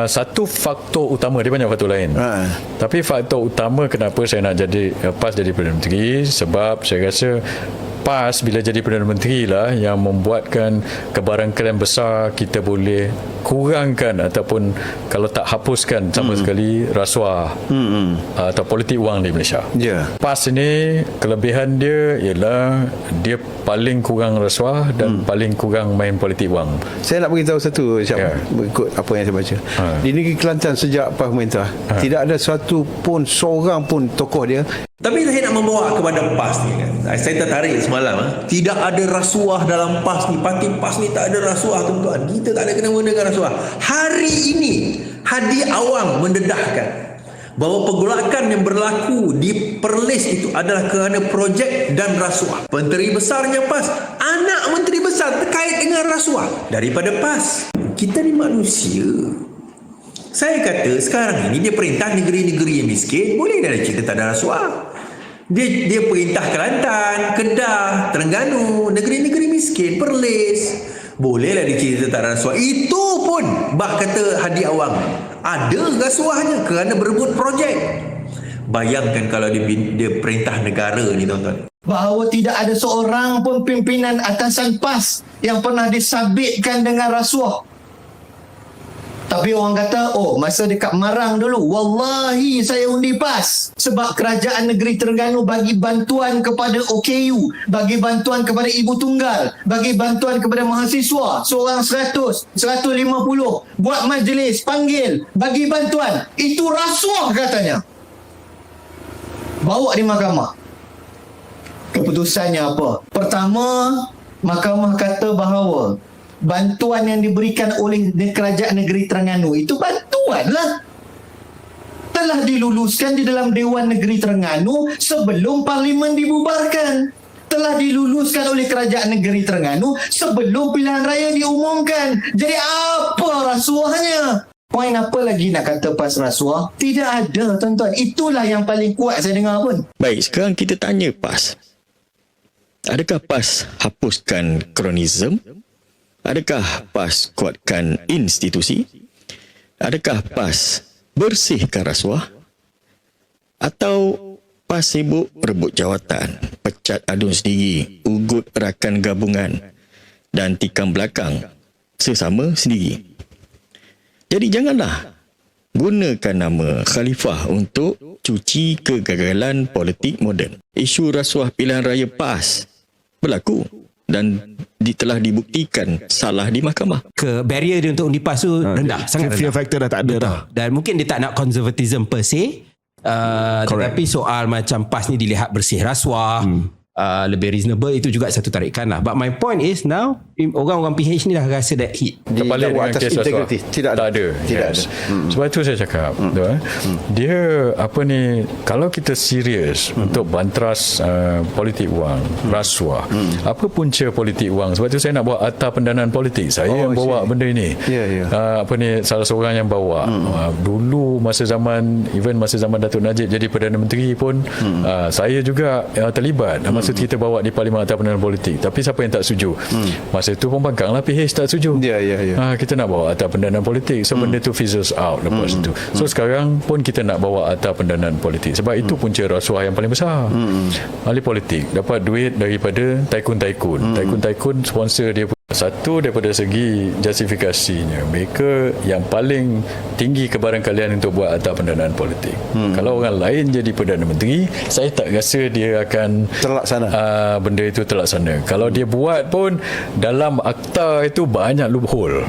satu faktor utama, dia banyak faktor lain. Tapi faktor utama kenapa saya nak jadi PAS jadi Perdana Menteri, sebab saya rasa PAS bila jadi Perdana Menteri lah yang membuatkan kebarangkalian besar kita boleh kurangkan ataupun kalau tak hapuskan sama sekali rasuah atau politik wang di Malaysia. PAS ini kelebihan dia ialah dia paling kurang rasuah dan paling kurang main politik wang. Saya nak beritahu satu ikut apa yang saya baca. Di negeri Kelantan sejak PAS pemerintah tidak ada seorang pun tokoh dia. Tapi saya nak membawa kepada PAS ni kan. Saya tertarik semalam. Tidak ada rasuah dalam PAS ni. Parti PAS ni tak ada rasuah, tuan-tuan. Kita tak ada kena-mena dengan rasuah. Hari ini Hadi Awang mendedahkan bahawa pergolakan yang berlaku di Perlis itu adalah kerana projek dan rasuah. Menteri besarnya PAS, anak menteri besar terkait dengan rasuah daripada PAS. Kita ni manusia. Saya kata sekarang ini dia perintah negeri-negeri yang miskin, boleh dah cerita tak ada rasuah. Dia perintah Kelantan, Kedah, Terengganu, negeri-negeri miskin, Perlis, bolehlah dia cerita tak ada rasuah. Itu pun bak kata Hadi Awang ada rasuahnya kerana berebut projek. Bayangkan kalau dia perintah negara ni, tuan-tuan. Bahawa tidak ada seorang pun pimpinan atasan PAS yang pernah disabitkan dengan rasuah. Tapi orang kata, masa dekat Marang dulu, wallahi saya undi PAS. Sebab kerajaan negeri Terengganu bagi bantuan kepada OKU, bagi bantuan kepada ibu tunggal, bagi bantuan kepada mahasiswa, seorang 100, 150, buat majlis, panggil, bagi bantuan. Itu rasuah katanya. Bawa di mahkamah. Keputusannya apa? Pertama, mahkamah kata bahawa bantuan yang diberikan oleh kerajaan negeri Terengganu itu bantuan lah, telah diluluskan di dalam Dewan Negeri Terengganu sebelum Parlimen dibubarkan, telah diluluskan oleh kerajaan negeri Terengganu sebelum pilihan raya diumumkan. Jadi apa rasuahnya? Poin apa lagi nak kata PAS rasuah? Tidak ada, tuan-tuan. Itulah yang paling kuat saya dengar pun. Baik, sekarang kita tanya PAS, adakah PAS hapuskan kronisme? Adakah PAS kuatkan institusi? Adakah PAS bersihkan rasuah? Atau PAS sibuk rebut jawatan, pecat adun sendiri, ugut rakan gabungan dan tikam belakang sesama sendiri? Jadi janganlah gunakan nama Khalifah untuk cuci kegagalan politik moden. Isu rasuah pilihan raya PAS berlaku dan telah dibuktikan salah di mahkamah. Barrier dia untuk undi PAS tu rendah, sangat rendah. Fear factor dah tak ada dah. Dan mungkin dia tak nak conservatism per se, tetapi soal macam PAS ni dilihat bersih rasuah, lebih reasonable, itu juga satu tarikan lah. But my point is now orang-orang PH ni dah rasa that hit. Terbalik dengan kes rasuah tidak ada. Sebab itu saya cakap dia kalau kita serius untuk banteras politik wang, rasuah, apa punca politik wang? Sebab itu saya nak buat akta pendanaan politik. Saya yang bawa benda ini. Salah seorang yang bawa. Dulu masa zaman Datuk Najib jadi Perdana Menteri pun saya juga terlibat masa kita bawa di Parlimen Akta Pendanaan Politik. Tapi siapa yang tak setuju? Masa itu pembangkang lah PH tak setuju. Kita nak bawa akta pendanaan politik, so benda tu fizzles out lepas itu. So sekarang pun kita nak bawa akta pendanaan politik, sebab itu punca rasuah yang paling besar. Ahli politik dapat duit daripada tycoon sponsor dia. Satu, daripada segi justifikasinya, mereka yang paling tinggi kebarangkalian untuk buat akta pendanaan politik. Kalau orang lain jadi Perdana Menteri, saya tak rasa dia akan terlaksana. Benda itu terlaksana. Kalau dia buat pun, dalam akta itu banyak loophole.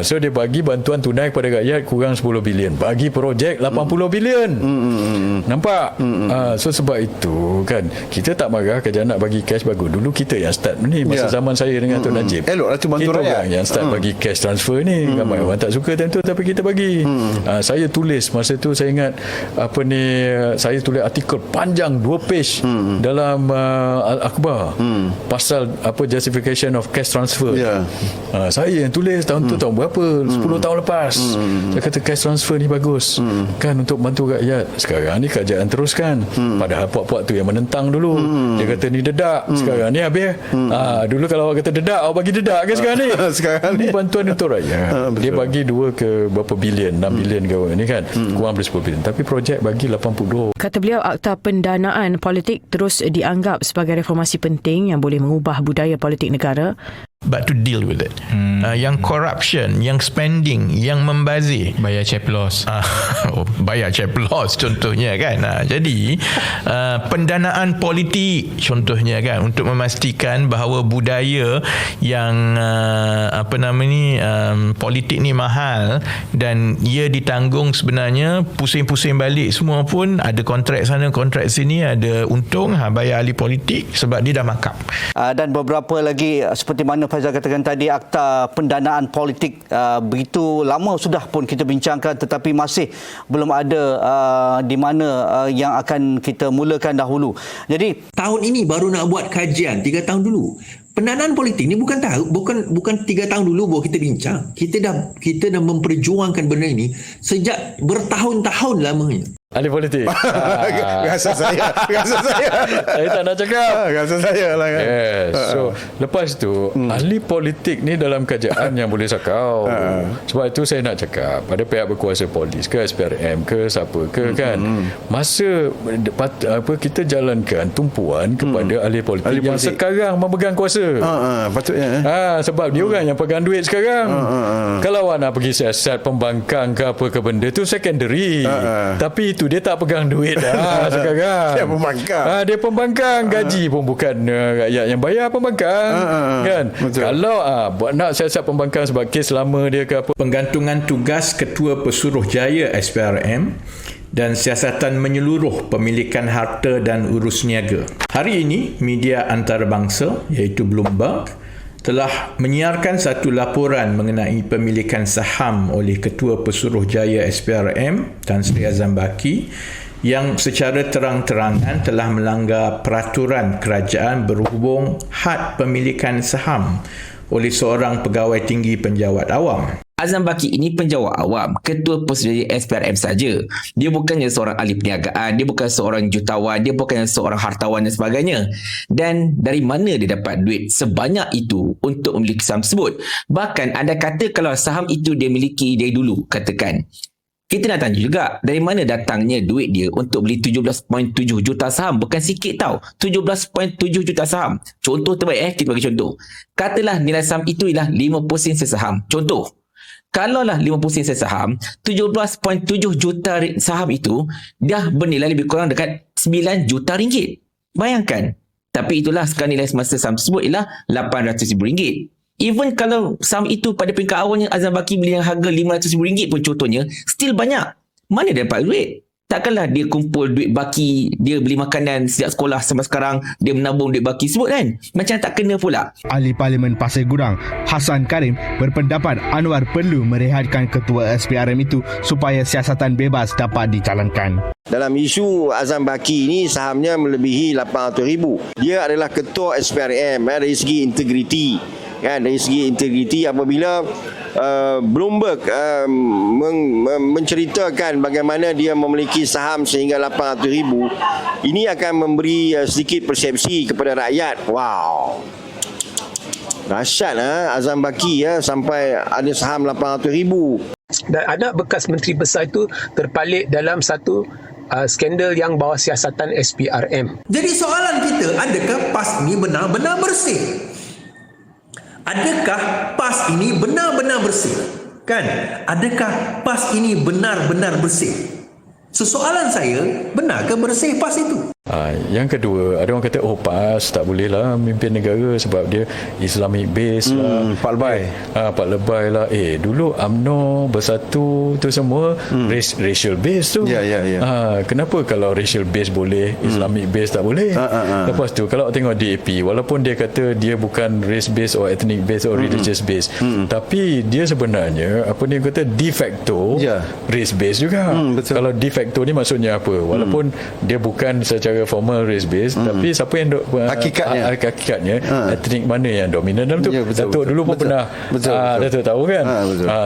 So dia bagi bantuan tunai kepada rakyat kurang 10 bilion, bagi projek 80 bilion. Nampak? So sebab itu kan, kita tak marah kerja nak bagi cash bagus. Dulu kita yang start ni, masa zaman saya dengan Datuk Najib. Eloklah tu bantu rakyat. Yang start bagi cash transfer ni. Ramai orang tak suka tentu, tapi kita bagi. Saya tulis masa tu, saya ingat saya tulis artikel panjang 2 page dalam akhbar pasal justification of cash transfer. Saya yang tulis tahun tu, tahun berapa, 10 tahun lepas. Saya kata cash transfer ni bagus kan untuk bantu rakyat. Sekarang ni kerajaan teruskan, padahal puak-puak tu yang menentang dulu. Dia kata ni dedak, sekarang ni habis. Dulu kalau awak kata dedak, awak bagi dedak. tak ke sekarang ni? Sekarang Ini ni. bantuan untuk rakyat. Dia bagi 2 ke berapa bilion, 6 bilion ke ni kan. Kurang dari 10 bilion. Tapi projek bagi 82. Kata beliau, akta pendanaan politik terus dianggap sebagai reformasi penting yang boleh mengubah budaya politik negara. But to deal with it, yang corruption, yang spending, yang membazir, Bayar ceplos. bayar ceplos contohnya kan. Jadi pendanaan politik contohnya kan, untuk memastikan bahawa budaya yang politik ni mahal dan ia ditanggung, sebenarnya pusing-pusing balik semua pun ada kontrak sana kontrak sini, ada untung, bayar ahli politik sebab dia dah markup. Dan beberapa lagi seperti mana Faizal katakan tadi, akta pendanaan politik begitu lama sudah pun kita bincangkan, tetapi masih belum ada di mana yang akan kita mulakan dahulu. Jadi Tahun ini baru nak buat kajian 3 tahun dulu. Pendanaan politik ni bukan 3 tahun dulu baru kita bincang. Kita dah memperjuangkan benda ini sejak bertahun-tahun lamanya. Ahli politik. Rasa saya. Saya tak nak cakap. Rasa saya lah kan. Yes. So lepas tu ahli politik ni dalam kajian yang boleh sakau. Sebab itu saya nak cakap pada pihak berkuasa polis ke SPRM ke siapa ke kan, masa kita jalankan tumpuan kepada ahli politik yang sekarang memegang kuasa. Patutnya. Sebab dia orang yang pegang duit sekarang. Kalau awak nak pergi siasat pembangkang ke apa ke benda tu secondary. Tapi itu dia tak pegang duit dah sekarang. Dia pembangkang. Dia pembangkang, gaji pun bukan rakyat yang bayar pembangkang. Kan? Betul. Kalau buat nak siasat pembangkang sebab kes lama dia ke apa. Penggantungan tugas Ketua Pesuruhjaya SPRM dan siasatan menyeluruh pemilikan harta dan urus niaga. Hari ini, media antarabangsa iaitu Bloomberg telah menyiarkan satu laporan mengenai pemilikan saham oleh Ketua Pesuruhjaya SPRM Tan Sri Azam Baki yang secara terang-terangan telah melanggar peraturan kerajaan berhubung had pemilikan saham oleh seorang pegawai tinggi penjawat awam. Azam Baki ini penjawat awam, ketua Pesuruhjaya SPRM saja. Dia bukannya seorang ahli perniagaan, dia bukan seorang jutawan, dia bukannya seorang hartawan dan sebagainya. Dan dari mana dia dapat duit sebanyak itu untuk memiliki saham tersebut? Bahkan anda kata kalau saham itu dia miliki dari dulu, katakan. Kita nak tanya juga, dari mana datangnya duit dia untuk beli 17.7 juta saham? Bukan sikit tau, 17.7 juta saham. Contoh terbaik, kita bagi contoh. Katalah nilai saham itu ialah 50 sen sesaham. Contoh. Kalaulah 50 sen sesaham, 17.7 juta saham itu dah bernilai lebih kurang dekat 9 juta ringgit. Bayangkan. Tapi itulah sekarang nilai semasa saham tersebut ialah 800 ribu ringgit. Even kalau saham itu pada peringkat awalnya Azam Baki beli yang harga 500 ribu ringgit pun contohnya, still banyak. Mana dia dapat duit? Takkanlah dia kumpul duit baki, dia beli makanan sejak sekolah sampai sekarang, dia menabung duit baki sebut kan? Macam tak kena pula. Ahli Parlimen Pasir Gudang, Hassan Karim, berpendapat Anwar perlu merehatkan ketua SPRM itu supaya siasatan bebas dapat dijalankan. Dalam isu Azam Baki ini sahamnya melebihi 800,000. Dia adalah ketua SPRM dari segi integriti. Kan, dari segi integriti apabila Bloomberg menceritakan bagaimana dia memiliki saham sehingga 800,000, ini akan memberi sedikit persepsi kepada rakyat. Wow, dahsyat Azam Baki sampai ada saham 800,000. Dan anak bekas menteri besar itu terpalit dalam satu skandal yang bawah siasatan SPRM. Jadi soalan kita, adakah PAS ini benar-benar bersih? Adakah PAS ini benar-benar bersih? Kan? Adakah PAS ini benar-benar bersih? Soalan saya, benarkah bersih PAS itu? Yang kedua, ada orang kata PAS tak boleh lah mimpin negara sebab dia Islamic base lah, Pak Lebay. Pak Lebay lah. Dulu UMNO Bersatu tu semua racial base tu. Kenapa kalau racial base boleh, Islamic base tak boleh? Lepas tu kalau tengok DAP, walaupun dia kata dia bukan race base or ethnic base or religious base, tapi dia sebenarnya apa ni kata de facto race base juga. Kalau de facto ni maksudnya apa? Walaupun dia bukan secara secara formal race based, tapi siapa yang hakikatnya etnik mana yang dominan dalam tu. Datuk dulu pun pernah Datuk tahu kan.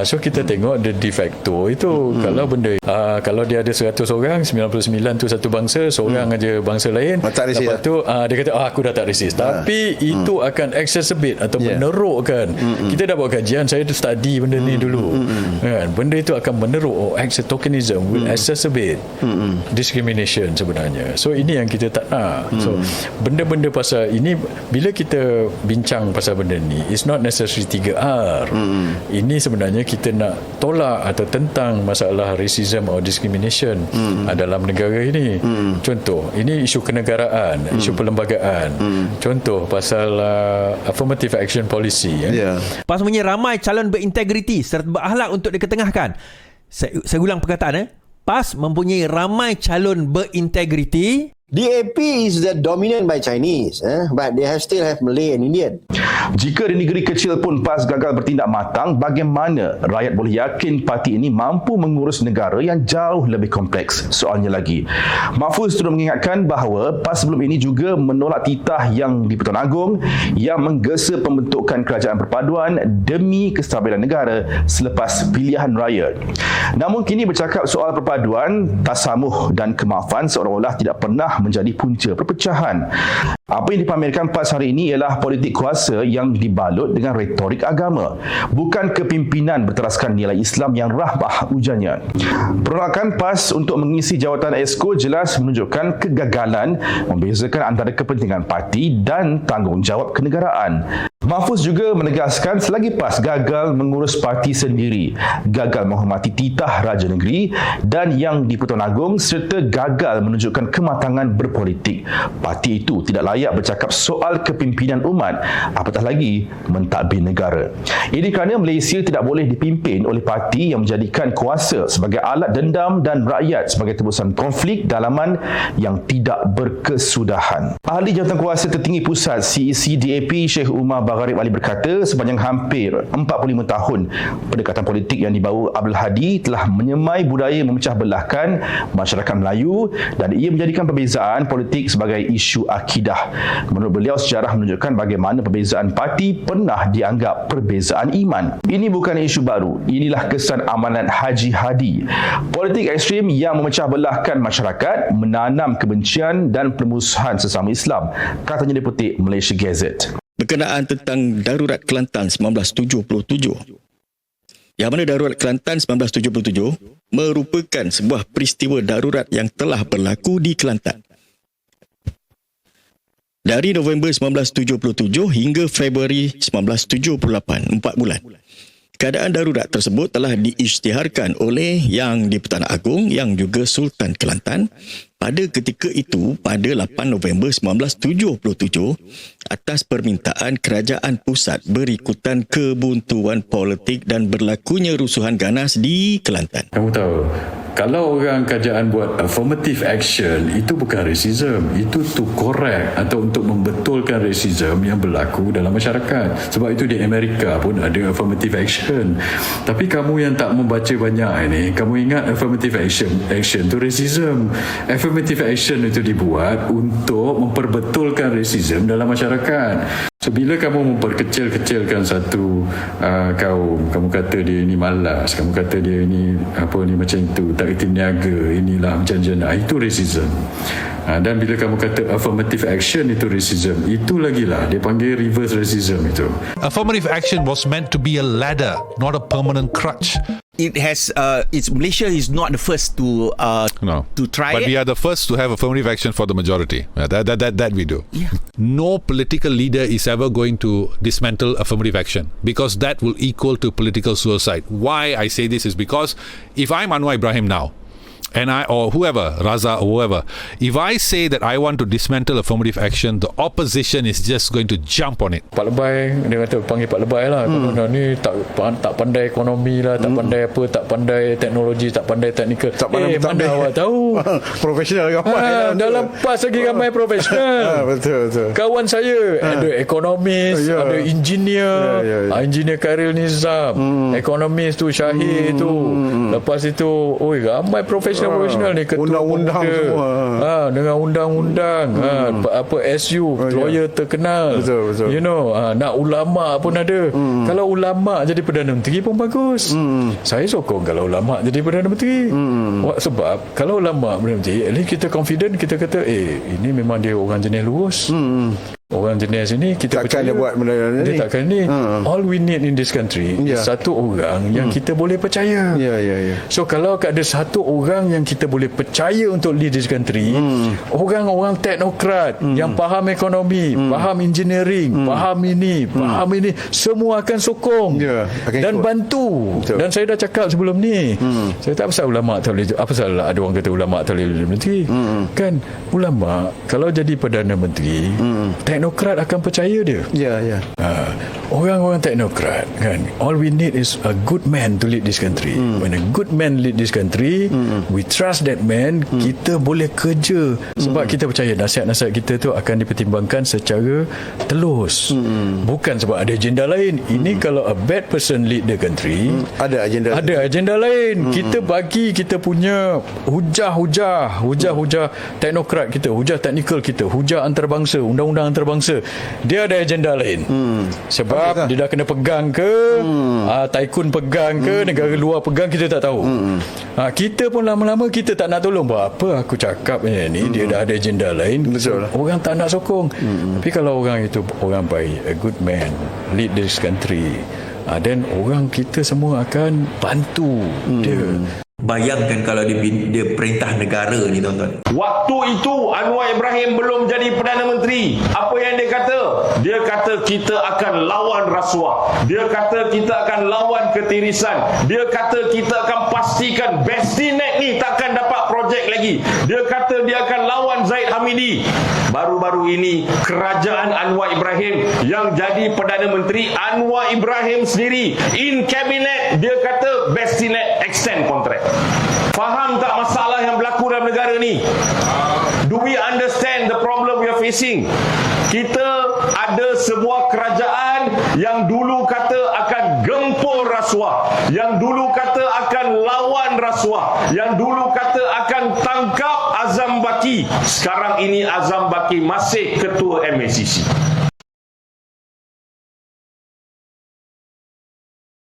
So kita tengok the de facto itu kalau benda kalau dia ada 100 orang, 99 tu satu bangsa, seorang aja bangsa lain, lepas tu dia kata aku dah tak resist. Tapi itu akan exacerbate atau menerukkan. Kita dah buat kajian, saya tu study benda ni dulu kan, benda itu akan meneruk tokenism will exacerbate discrimination sebenarnya. So ini yang kita tak nak. So benda-benda pasal ini, bila kita bincang pasal benda ni, it's not necessary 3R. Ini sebenarnya kita nak tolak atau tentang masalah racism or discrimination dalam negara ini. Contoh, ini isu kenegaraan, isu perlembagaan. Contoh pasal affirmative action policy. PAS punya ramai calon berintegriti serta berakhlak untuk diketengahkan. Saya ulang perkataan. PAS mempunyai ramai calon berintegriti. DAP is dominant by Chinese, but they still have Malay and Indian. Jika di negeri kecil pun PAS gagal bertindak matang, bagaimana rakyat boleh yakin parti ini mampu mengurus negara yang jauh lebih kompleks? Soalnya lagi, Mahfuz turut mengingatkan bahawa PAS sebelum ini juga menolak titah yang di-Pertuan Agong yang menggesa pembentukan kerajaan perpaduan demi kestabilan negara selepas pilihan raya. Namun kini bercakap soal perpaduan, tasamuh dan kemaafan seolah-olah tidak pernah menjadi punca perpecahan. Apa yang dipamerkan PAS hari ini ialah politik kuasa yang dibalut dengan retorik agama, bukan kepimpinan berteraskan nilai Islam yang rahmah, ujarnya. Penolakan PAS untuk mengisi jawatan Exco jelas menunjukkan kegagalan membezakan antara kepentingan parti dan tanggungjawab kenegaraan. Mahfuz juga menegaskan selagi PAS gagal mengurus parti sendiri, gagal menghormati titah Raja Negeri dan yang di-Pertuan Agong serta gagal menunjukkan kematangan berpolitik, parti itu tidak layak bercakap soal kepimpinan umat, apatah lagi mentadbir negara. Ini kerana Malaysia tidak boleh dipimpin oleh parti yang menjadikan kuasa sebagai alat dendam dan rakyat sebagai tebusan konflik dalaman yang tidak berkesudahan. Ahli Jabatan Kuasa Tertinggi Pusat CEC DAP Syekh Umar Bagharib Ali berkata sepanjang hampir 45 tahun pendekatan politik yang dibawa Abdul Hadi telah menyemai budaya memecah belahkan masyarakat Melayu dan ia menjadikan perbezaan politik sebagai isu akidah. Menurut beliau, sejarah menunjukkan bagaimana perbezaan parti pernah dianggap perbezaan iman. Ini bukan isu baru. Inilah kesan amanat Haji Hadi. Politik ekstrim yang memecah belahkan masyarakat, menanam kebencian dan permusuhan sesama Islam, katanya di petik Malaysia Gazette. Berkenaan tentang Darurat Kelantan 1977. Yang mana Darurat Kelantan 1977 merupakan sebuah peristiwa darurat yang telah berlaku di Kelantan. Dari November 1977 hingga Februari 1978, 4 bulan. Keadaan darurat tersebut telah diisytiharkan oleh Yang di-Pertuan Agong yang juga Sultan Kelantan pada ketika itu pada 8 November 1977 atas permintaan kerajaan pusat berikutan kebuntuan politik dan berlakunya rusuhan ganas di Kelantan. Kamu tahu, kalau orang kerajaan buat affirmative action, itu bukan racism, itu to correct atau untuk membetulkan racism yang berlaku dalam masyarakat. Sebab itu di Amerika pun ada affirmative action. Tapi kamu yang tak membaca banyak ini, kamu ingat affirmative action tu racism. Affirmative action itu dibuat untuk memperbetulkan racism dalam masyarakat. So bila kamu memperkecil-kecilkan satu kaum, kamu kata dia ini malas, kamu kata dia ini apa ni macam itu, tak reti niaga, inilah macam jana, itu racism. Dan bila kamu kata affirmative action itu racism, itu lagilah dia panggil reverse racism itu. Affirmative action was meant to be a ladder, not a permanent crutch. It has Malaysia is not the first to try but it. we are the first to have affirmative action for the majority. That we do. Yeah. No political leader is ever going to dismantle affirmative action because that will equal to political suicide. Why I say this is because if I'm Anwar Ibrahim now, and or whoever, Raza or whoever, if I say that I want to dismantle affirmative action, the opposition is just going to jump on it. Pak Lebay, dia kata panggil Pak Lebay lah. Ni tak pandai ekonomi lah, tak pandai apa, tak pandai teknologi, tak pandai teknikal. Mana awak tahu? Profesional ramai. Dalam PAS lagi ramai profesional. Betul. Kawan saya ada ekonomis, ada engineer, engineer Khairil Nizam, ekonomis tu Syahir tu. Lepas itu, ramai profesional profesional ni ketua undang-undang pemuda. semua. Dengan undang-undang, apa SU, lawyer terkenal. Betul. You know, nak ulama pun ada. Kalau ulama jadi Perdana Menteri pun bagus. Saya sokong kalau ulama jadi Perdana Menteri. Sebab kalau ulama Perdana Menteri, at least kita confident, kita kata ini memang dia orang jenis lurus. Orang jenis ini kita takkan percaya dia buat benda ni. Dia takkan ni. All we need in this country is satu orang yang kita boleh percaya. So kalau ada satu orang yang kita boleh percaya untuk lead this country, orang-orang teknokrat yang faham ekonomi, faham engineering, faham ini, semua akan sokong dan bantu. Betul. Dan saya dah cakap sebelum ni, saya tak pasal ulama tak boleh, apa salah ada orang kata ulama tak boleh menteri. Kan ulama kalau jadi Perdana Menteri, teknokrat akan percaya dia. Orang-orang teknokrat kan, all we need is a good man to lead this country. When a good man lead this country, we trust that man, kita boleh kerja sebab kita percaya nasihat-nasihat kita tu akan dipertimbangkan secara telus. Bukan sebab ada agenda lain. Ini kalau a bad person lead the country, ada agenda lain. Kita bagi kita punya hujah teknokrat kita, hujah teknikal kita, hujah antarabangsa, undang-undang antarabangsa, dia ada agenda lain. Sebab dia dah kena pegang ke, tycoon pegang ke, negara luar pegang, kita tak tahu. Kita pun lama-lama kita tak nak tolong. Apa aku cakap ni, dia dah ada agenda lain. Betul. Orang tak nak sokong. Tapi kalau orang itu orang baik, a good man, lead this country, then orang kita semua akan bantu dia. Bayangkan kalau dia perintah negara ni, tuan-tuan. Waktu itu Anwar Ibrahim belum jadi Perdana Menteri. Apa yang dia kata? Dia kata kita akan lawan rasuah. Dia kata kita akan lawan ketirisan. Dia kata kita akan pastikan Bestinet ni takkan dapat projek lagi. Dia kata dia akan lawan Zaid Hamidi. Baru-baru ini kerajaan Anwar Ibrahim yang jadi Perdana Menteri, Anwar Ibrahim sendiri in cabinet, dia kata Bestinet extend kontrak. Faham tak masalah yang berlaku dalam negara ni? Do we understand the problem we are facing? Kita ada sebuah kerajaan yang dulu kata akan gempur rasuah, yang dulu kata akan lawan rasuah, yang dulu kata akan tangkap Azam Baki. Sekarang ini Azam Baki masih ketua MACC.